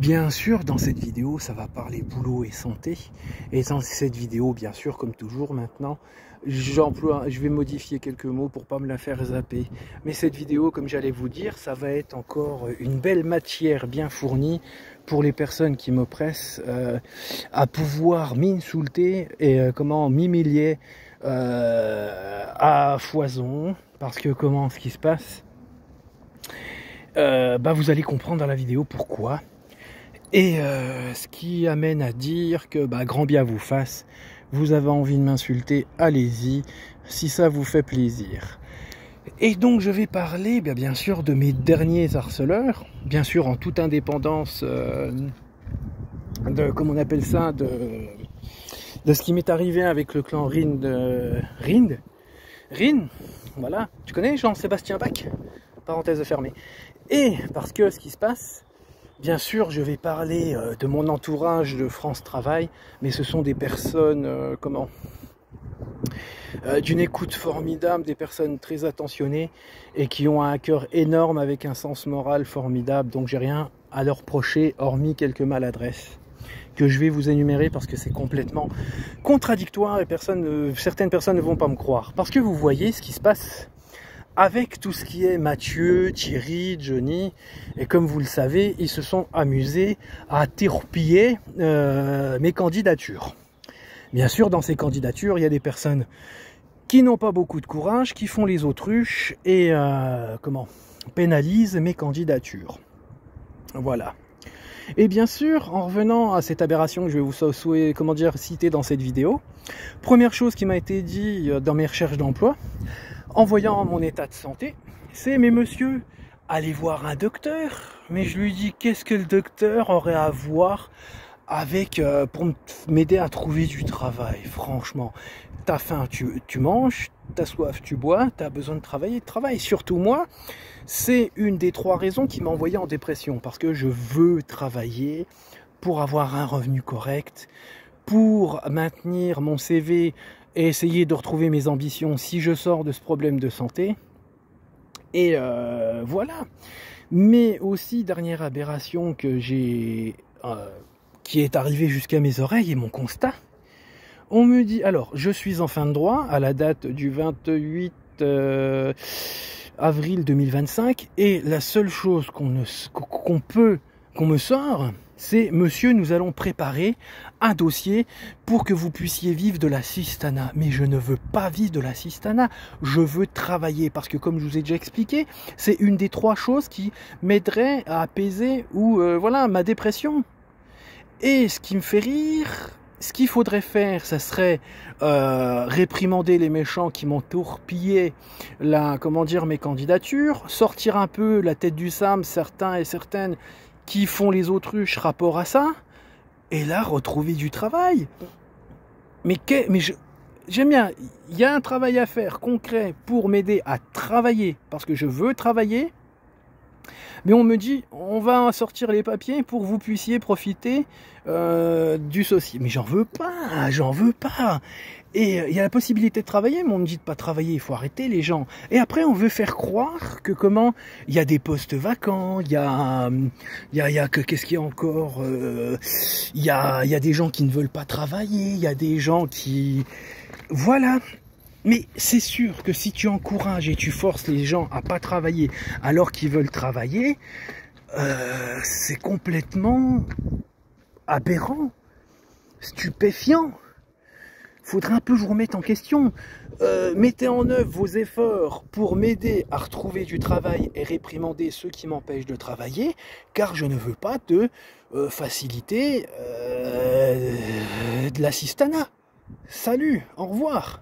Bien sûr, dans cette vidéo, ça va parler boulot et santé. Et dans cette vidéo, bien sûr, comme toujours maintenant, je vais modifier quelques mots pour pas me la faire zapper. Mais cette vidéo, comme j'allais vous dire, ça va être encore une belle matière bien fournie pour les personnes qui m'oppressent à pouvoir m'insulter et m'humilier à foison. Parce que ce qui se passe, vous allez comprendre dans la vidéo pourquoi. Et ce qui amène à dire que grand bien vous fasse, vous avez envie de m'insulter, allez-y, si ça vous fait plaisir. Et donc je vais parler bien sûr de mes derniers harceleurs, bien sûr en toute indépendance de ce qui m'est arrivé avec le clan Rind, voilà, tu connais Jean-Sébastien Bach, parenthèse fermée. Et parce que ce qui se passe, bien sûr, je vais parler de mon entourage de France Travail, mais ce sont des personnes, d'une écoute formidable, des personnes très attentionnées et qui ont un cœur énorme avec un sens moral formidable. Donc j'ai rien à leur reprocher, hormis quelques maladresses que je vais vous énumérer parce que c'est complètement contradictoire et certaines personnes ne vont pas me croire. Parce que vous voyez ce qui se passe avec tout ce qui est Mathieu, Thierry, Johnny, et comme vous le savez, ils se sont amusés à torpiller mes candidatures. Bien sûr, dans ces candidatures, il y a des personnes qui n'ont pas beaucoup de courage, qui font les autruches et pénalisent mes candidatures. Voilà. Et bien sûr, en revenant à cette aberration que je vais vous citer dans cette vidéo, première chose qui m'a été dit dans mes recherches d'emploi, en voyant mon état de santé, c'est « mais monsieur, allez voir un docteur ». Mais je lui dis « qu'est-ce que le docteur aurait à voir avec pour m'aider à trouver du travail ?» Franchement, t'as faim, tu manges, t'as soif, tu bois, t'as besoin de travailler, travaille. Surtout moi, c'est une des 3 raisons qui m'a envoyé en dépression. Parce que je veux travailler pour avoir un revenu correct, pour maintenir mon CV et essayer de retrouver mes ambitions si je sors de ce problème de santé. Et voilà. Mais aussi, dernière aberration que j'ai, qui est arrivée jusqu'à mes oreilles et mon constat, on me dit, alors, je suis en fin de droit à la date du 28 avril 2025, et la seule chose qu'on me sort, c'est « monsieur, nous allons préparer un dossier pour que vous puissiez vivre de l'assistanat ». Mais je ne veux pas vivre de l'assistanat, je veux travailler, parce que comme je vous ai déjà expliqué, c'est une des 3 choses qui m'aiderait à apaiser ma dépression. Et ce qui me fait rire, ce qu'il faudrait faire, ça serait réprimander les méchants qui m'ont torpillé mes candidatures, sortir un peu la tête du Sam, certains et certaines qui font les autruches rapport à ça, et là retrouver du travail. J'aime bien, il y a un travail à faire concret pour m'aider à travailler, parce que je veux travailler, mais on me dit, on va sortir les papiers pour que vous puissiez profiter du social. Mais j'en veux pas. Et il y a la possibilité de travailler, mais on me dit de pas travailler, il faut arrêter les gens. Et après, on veut faire croire que il y a des postes vacants, qu'est-ce qu'il y a encore, il y a des gens qui ne veulent pas travailler, il y a des gens qui, voilà. Mais c'est sûr que si tu encourages et tu forces les gens à pas travailler alors qu'ils veulent travailler, c'est complètement aberrant, stupéfiant. Faudrait un peu vous remettre en question. Mettez en œuvre vos efforts pour m'aider à retrouver du travail et réprimander ceux qui m'empêchent de travailler, car je ne veux pas de faciliter de l'assistanat. Salut, au revoir.